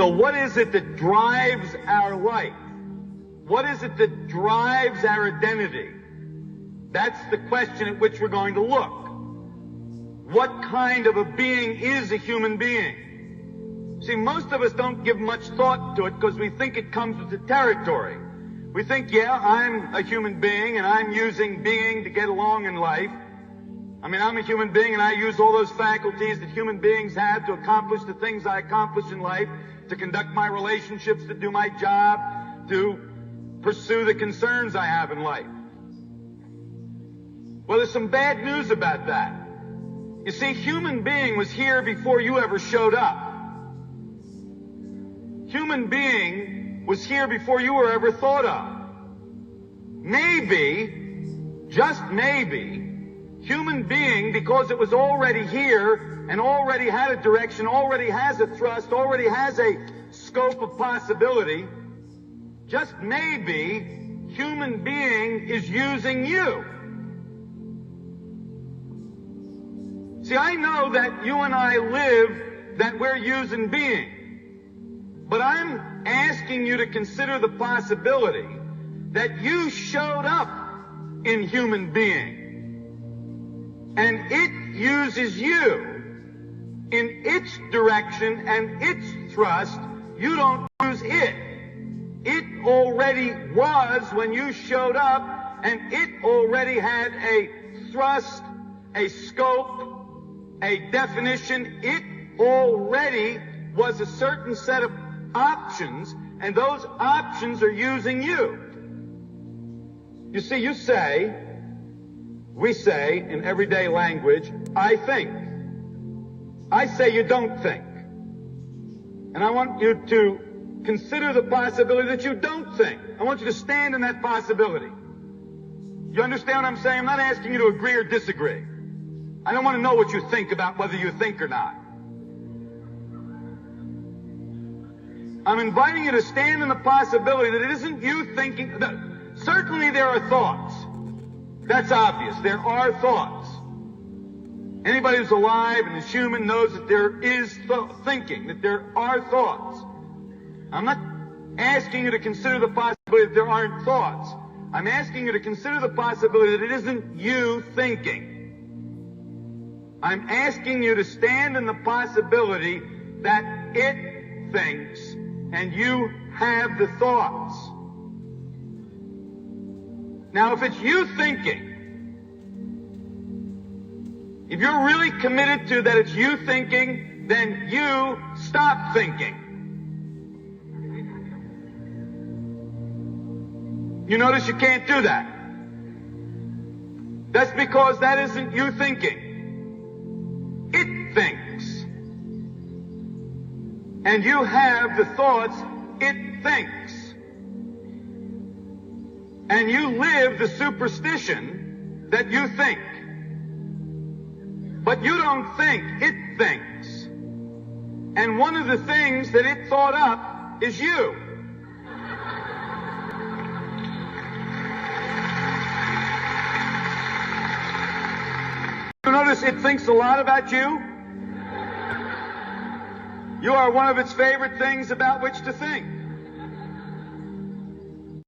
So what is it that drives our life? What is it that drives our identity? That's the question at which we're going to look. What kind of a being is a human being? See, most of us don't give much thought to it because we think it comes with the territory. We think, yeah, I'm a human being and I'm using being to get along in life. I mean, I'm a human being and I use all those faculties that human beings have to accomplish the things I accomplish in life, to conduct my relationships, to do my job, to pursue the concerns I have in life. Well, there's some bad news about that. You see, human being was here before you ever showed up. Human being was here before you were ever thought of. Maybe, just maybe, human being, because it was already here and already had a direction, already has a thrust, already has a scope of possibility, just maybe human being is using you. See, I know that you and I live that we're using being. But I'm asking you to consider the possibility that you showed up in human being. And it uses you in its direction and its thrust. You don't use it. It already was when you showed up, and it already had a thrust, a scope, a definition. It already was a certain set of options, and those options are using you. You see, we say in everyday language, I think. I say you don't think. And I want you to consider the possibility that you don't think. I want you to stand in that possibility. You understand what I'm saying? I'm not asking you to agree or disagree. I don't want to know what you think about whether you think or not. I'm inviting you to stand in the possibility that it isn't you thinking. Certainly there are thoughts. That's obvious. There are thoughts. Anybody who's alive and is human knows that there is thinking, that there are thoughts. I'm not asking you to consider the possibility that there aren't thoughts. I'm asking you to consider the possibility that it isn't you thinking. I'm asking you to stand in the possibility that it thinks and you have the thoughts. Now, if it's you thinking, if you're really committed to that it's you thinking, then you stop thinking. You notice you can't do that. That's because that isn't you thinking. It thinks. And you have the thoughts it thinks. And you live the superstition that you think. But you don't think, it thinks. And one of the things that it thought up is you. You notice it thinks a lot about you? You are one of its favorite things about which to think.